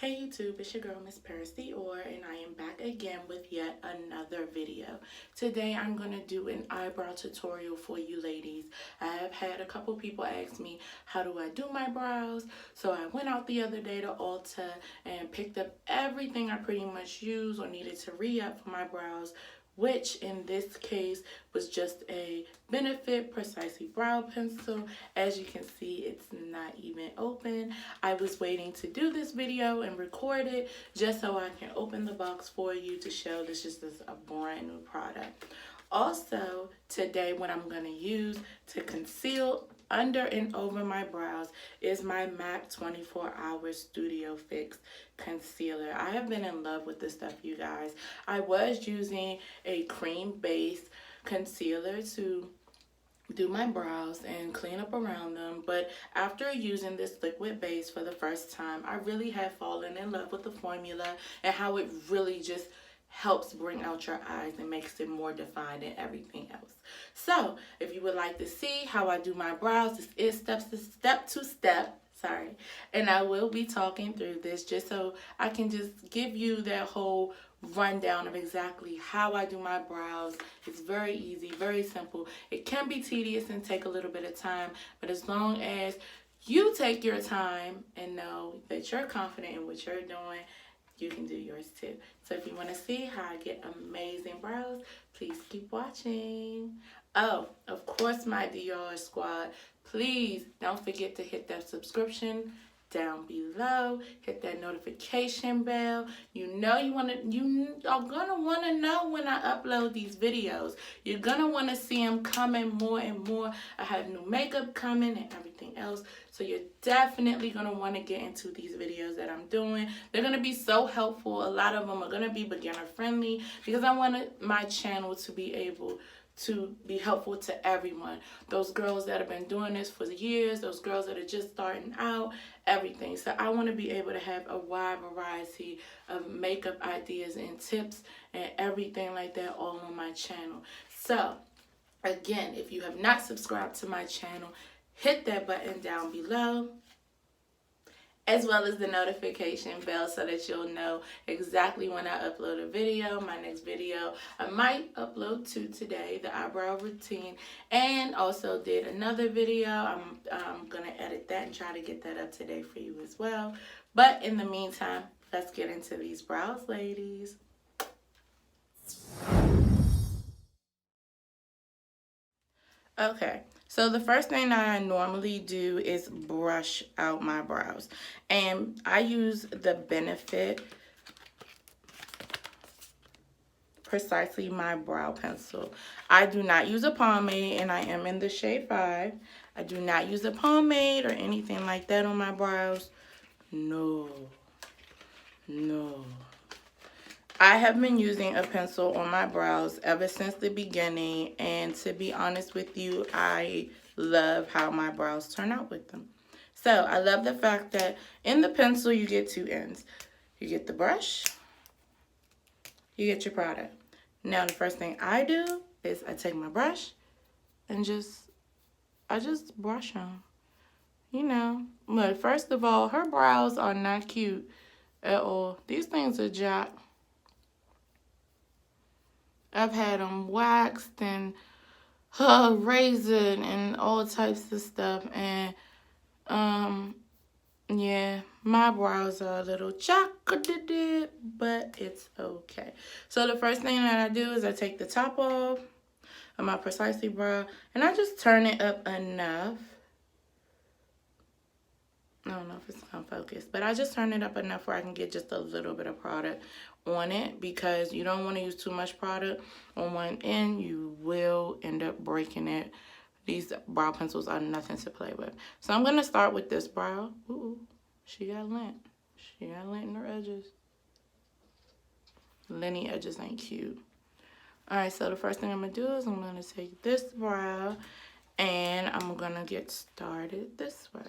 Hey YouTube, it's your girl Miss Paris Dior, and I am back again with yet another video. Today I'm going to do an eyebrow tutorial for you ladies. I have had a couple people ask me how do I do my brows, so I went out the other day to Ulta and picked up everything I pretty much use or needed to re-up for my brows, which in this case was just a Benefit Precisely Brow Pencil. As you can see, it's not even open. I was waiting to do this video and record it just so I can open the box for you to show this is just a brand new product. Also, today what I'm going to use to conceal under and over my brows is my MAC 24 Hour Studio Fix Concealer. I have been in love with this stuff, you guys. I was using a cream-based concealer to do my brows and clean up around them, but after using this liquid base for the first time, I really have fallen in love with the formula and how it really just helps bring out your eyes and makes it more defined and everything else. So if you would like to see how I do my brows, this is step to step, and I will be talking through this just so I can just give you that whole rundown of exactly how I do my brows. It's very easy, very simple. It can be tedious and take a little bit of time, but as long as you take your time and know that you're confident in what you're doing, you can do yours too. So if you want to see how I get amazing brows, please keep watching. Oh, of course, my Dior squad, please don't forget to hit that subscription down below. Hit that notification bell. You are gonna want to know when I upload these videos. You're gonna want to see them coming more and more. I have new makeup coming and everything else, so you're definitely gonna want to get into these videos that I'm doing. They're gonna be so helpful. A lot of them are gonna be beginner friendly because I wanted my channel to be able to be helpful to everyone. Those girls that have been doing this for years, those girls that are just starting out, everything. So I want to be able to have a wide variety of makeup ideas and tips and everything like that all on my channel. So again, if you have not subscribed to my channel, hit that button down below, as well as the notification bell, so that you'll know exactly when I upload a video. My next video I might upload to today, the eyebrow routine, and also did another video. I'm gonna edit that and try to get that up today for you as well. But in the meantime, let's get into these brows, ladies. Okay, so the first thing that I normally do is brush out my brows. And I use the Benefit Precisely My Brow Pencil. I do not use a pomade, and I am in the shade 5. I do not use a pomade or anything like that on my brows. No. I have been using a pencil on my brows ever since the beginning, and to be honest with you, I love how my brows turn out with them. So I love the fact that in the pencil you get two ends. You get the brush, you get your product. Now the first thing I do is I take my brush and I just brush them. You know, but first of all, her brows are not cute at all. These things are jacked. I've had them waxed and razored and all types of stuff, and yeah, my brows are a little chocolatey, but it's okay. So the first thing that I do is I take the top off of my Precisely Brow and I just turn it up enough. I don't know if it's gonna focus, but I just turn it up enough where I can get just a little bit of product on it, because you don't want to use too much product on one end. You will end up breaking it. These brow pencils are nothing to play with. So I'm gonna start with this brow. Ooh, she got lint. She got lint in her edges. Linty edges ain't cute. Alright, so the first thing I'm gonna do is I'm gonna take this brow and I'm gonna get started this way.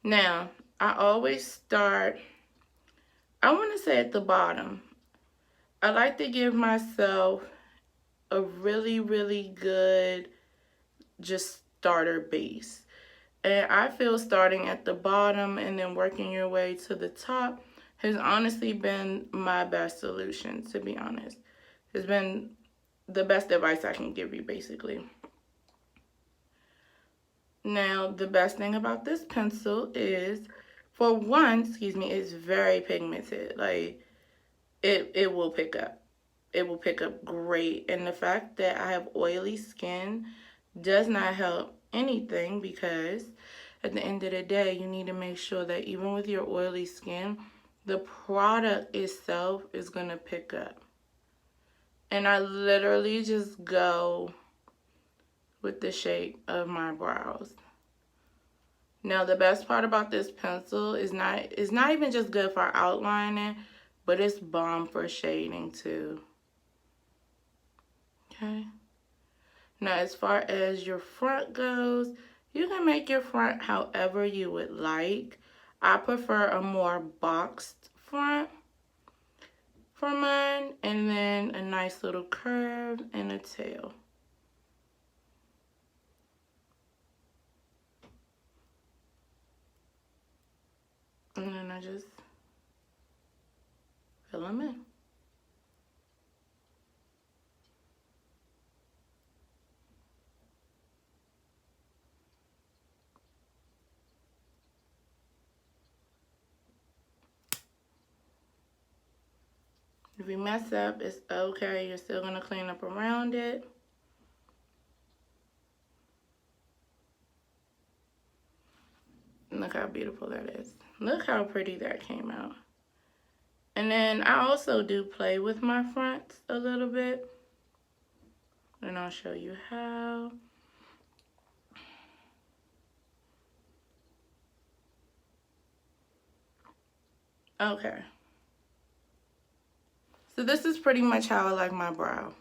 Now, I always start, I want to say at the bottom. I like to give myself a really, really good just starter base. And I feel starting at the bottom and then working your way to the top has honestly been my best solution, to be honest. It's been the best advice I can give you, basically. Now, the best thing about this pencil is, for one, it's very pigmented. Like, it will pick up. It will pick up great. And the fact that I have oily skin does not help anything, because at the end of the day, you need to make sure that even with your oily skin, the product itself is going to pick up. And I literally just go with the shape of my brows. Now, the best part about this pencil is it's not even just good for outlining, but it's bomb for shading too. Okay. Now, as far as your front goes, you can make your front however you would like. I prefer a more boxed front for mine, and then a nice little curve and a tail. And then I just fill them in. If you mess up, it's okay. You're still going to clean up around it. Look how beautiful that is. Look how pretty that came out. And then I also do play with my fronts a little bit. And I'll show you how. Okay. So this is pretty much how I like my brow.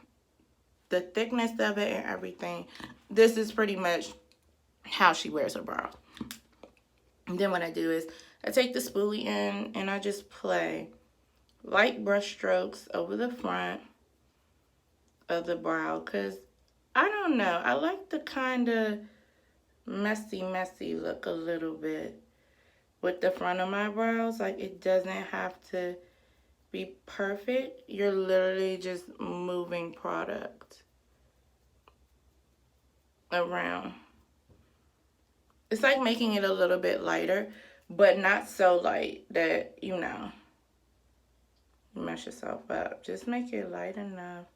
The thickness of it and everything. This is pretty much how she wears her brow. And then what I do is I take the spoolie in and I just play light brush strokes over the front of the brow, because I don't know, I like the kind of messy look a little bit with the front of my brows. Like, it doesn't have to be perfect. You're literally just moving product around. It's like making it a little bit lighter, but not so light that, you know, you mess yourself up. Just make it light enough.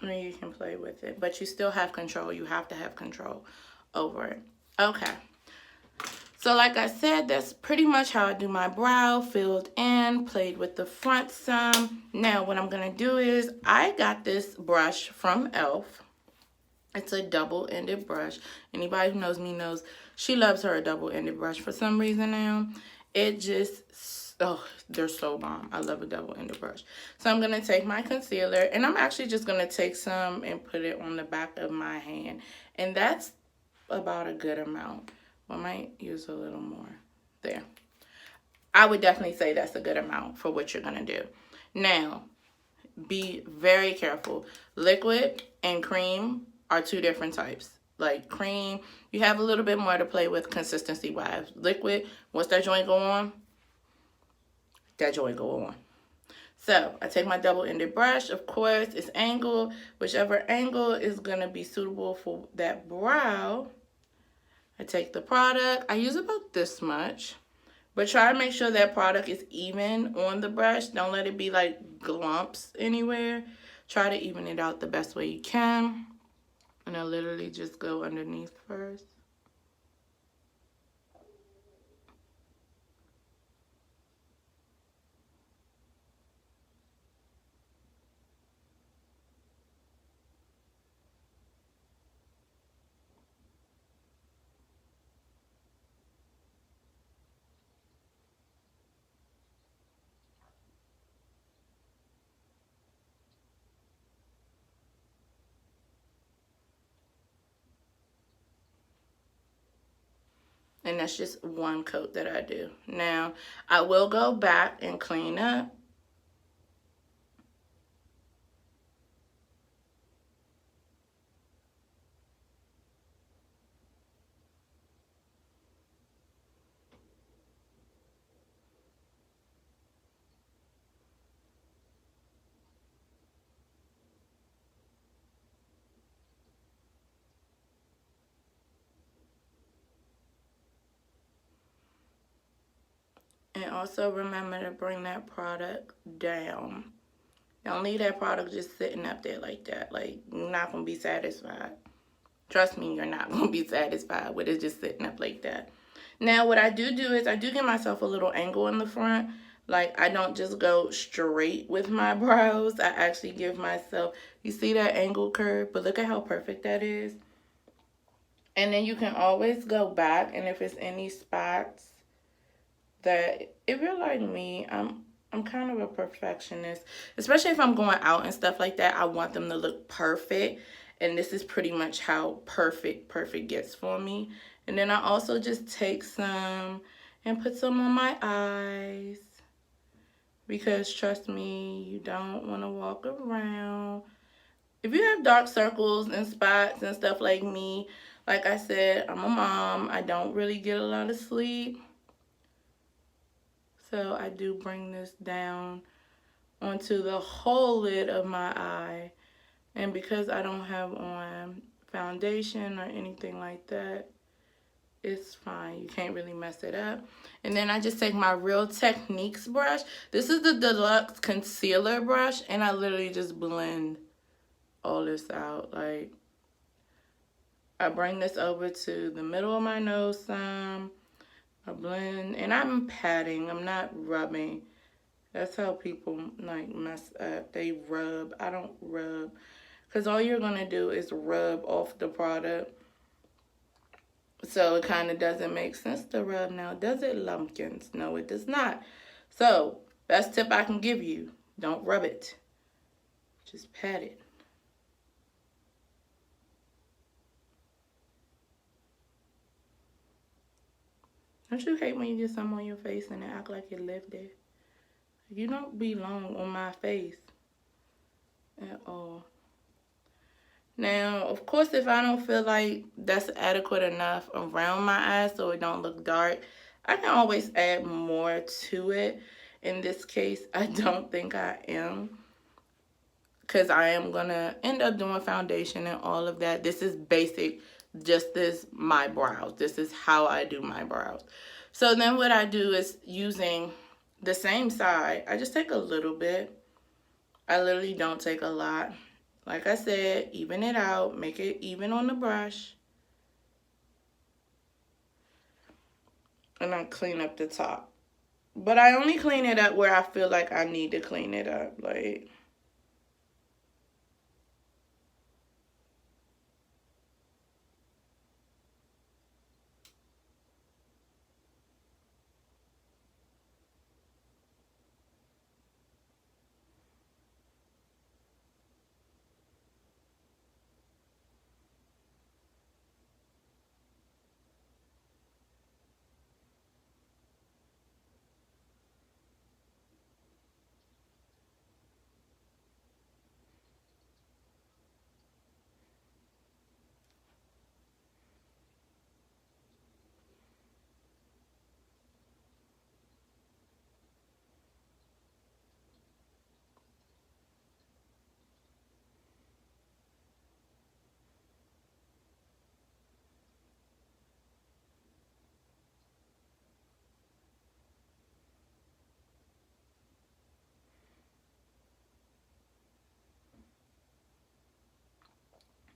And you can play with it, but you still have control. You have to have control over it. Okay. So like I said, that's pretty much how I do my brow. Filled in, played with the front some. Now what I'm going to do is, I got this brush from e.l.f. It's a double-ended brush. Anybody who knows me knows she loves her a double-ended brush for some reason now. It just, oh, they're so bomb. I love a double-ended brush. So I'm going to take my concealer, and I'm actually just going to take some and put it on the back of my hand. And that's about a good amount. I might use a little more there. I would definitely say that's a good amount for what you're going to do. Now, be very careful. Liquid and cream are two different types. Like cream, you have a little bit more to play with consistency wise. Liquid, once that joint go on, that joint go on. So I take my double-ended brush. Of course, it's angled. Whichever angle is going to be suitable for that brow. I take the product. I use about this much. But try to make sure that product is even on the brush. Don't let it be like glumps anywhere. Try to even it out the best way you can. And I literally just go underneath first. And that's just one coat that I do. Now, I will go back and clean up. And also remember to bring that product down. Don't leave that product just sitting up there like that. Like, you're not going to be satisfied. Trust me, you're not going to be satisfied with it just sitting up like that. Now, what I do is I do give myself a little angle in the front. Like, I don't just go straight with my brows. I actually give myself, you see that angle curve? But look at how perfect that is. And then you can always go back, and if it's any spots that, if you're like me, I'm kind of a perfectionist, especially if I'm going out and stuff like that. I want them to look perfect, and this is pretty much how perfect gets for me. And then I also just take some and put some on my eyes, because trust me, you don't want to walk around. If you have dark circles and spots and stuff like me, like I said, I'm a mom. I don't really get a lot of sleep. So I do bring this down onto the whole lid of my eye. And because I don't have on foundation or anything like that, it's fine. You can't really mess it up. And then I just take my Real Techniques brush. This is the Deluxe concealer brush, and I literally just blend all this out. Like, I bring this over to the middle of my nose some. I blend, and I'm patting. I'm not rubbing. That's how people like mess up. They rub. I don't rub, because all you're gonna do is rub off the product. So it kind of doesn't make sense to rub now, does it, lumpkins? No, it does not. So best tip I can give you: don't rub it. Just pat it. Don't you hate when you get something on your face and it act like it lived there? You don't belong on my face at all. Now, of course, if I don't feel like that's adequate enough around my eyes so it don't look dark, I can always add more to it. In this case, I don't think I am, because I am going to end up doing foundation and all of that. This is basic, just this, my brows. This is how I do my brows. So then what I do is, using the same side, I just take a little bit. I literally don't take a lot. Like I said, even it out, make it even on the brush. And I clean up the top. But I only clean it up where I feel like I need to clean it up. Like,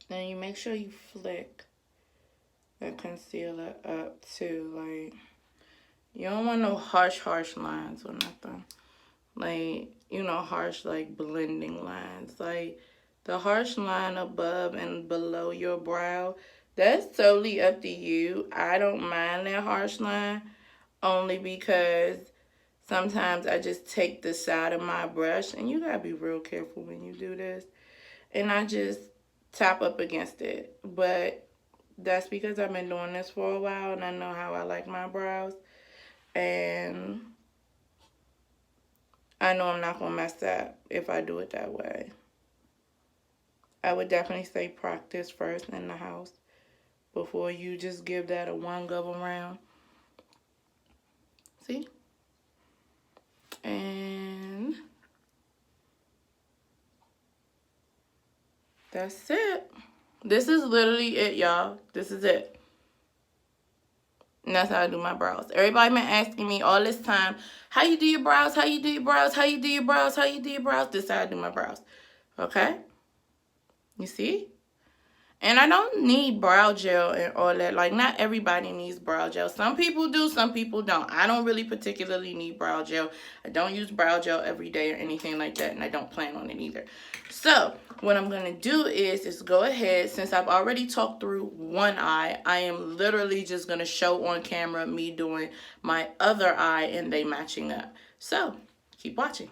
then you make sure you flick the concealer up too. Like, you don't want no harsh lines or nothing. Like, you know, harsh, like, blending lines. Like, the harsh line above and below your brow, that's totally up to you. I don't mind that harsh line, only because sometimes I just take the side of my brush, and you gotta be real careful when you do this, and I just tap up against it. But that's because I've been doing this for a while, and I know how I like my brows, and I know I'm not going to mess up if I do it that way. I would definitely say practice first in the house before you just give that a one go around. See? And that's it. This is literally it, y'all. This is it. And that's how I do my brows. Everybody been asking me all this time, how you do your brows, how you do your brows, how you do your brows, how you do your brows. This is how I do my brows. Okay? You see? And I don't need brow gel and all that. Like, not everybody needs brow gel. Some people do, some people don't. I don't really particularly need brow gel. I don't use brow gel every day or anything like that, and I don't plan on it either. So, what I'm going to do is go ahead, since I've already talked through one eye, I am literally just going to show on camera me doing my other eye and they matching up. So, keep watching.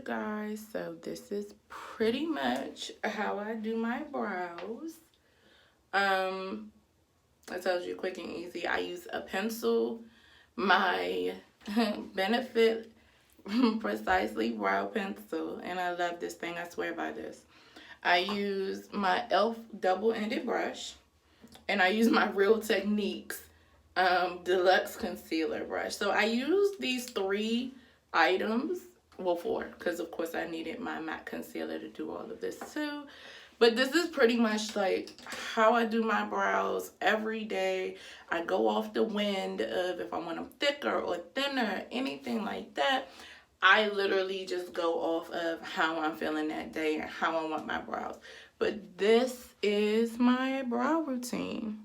you guys. So this is pretty much how I do my brows. I told you, quick and easy. I use a pencil, my Benefit Precisely brow pencil, and I love this thing. I swear by this. I use my e.l.f. double-ended brush, and I use my Real Techniques Deluxe concealer brush. So I use these 3 items, well 4, because of course I needed my matte concealer to do all of this too. But this is pretty much like how I do my brows every day. I go off the wind of if I want them thicker or thinner, anything like that. I literally just go off of how I'm feeling that day and how I want my brows. But this is my brow routine.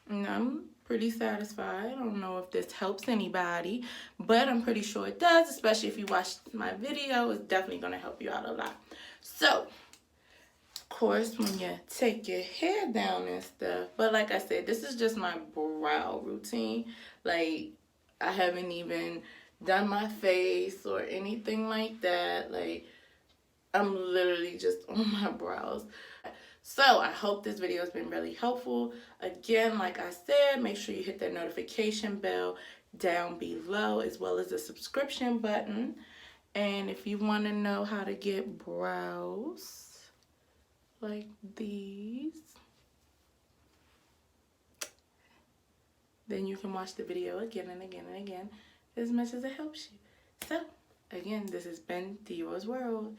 And I'm pretty satisfied. I don't know if this helps anybody, but I'm pretty sure it does, especially if you watch my video. It's definitely going to help you out a lot. So, of course, when you take your hair down and stuff, but like I said, this is just my brow routine. Like, I haven't even done my face or anything like that. Like, I'm literally just on my brows. So I hope this video has been really helpful. Again, like I said, make sure you hit that notification bell down below, as well as the subscription button. And if you want to know how to get brows like these, then you can watch the video again and again and again, as much as it helps you. So again, this has been Dior's World.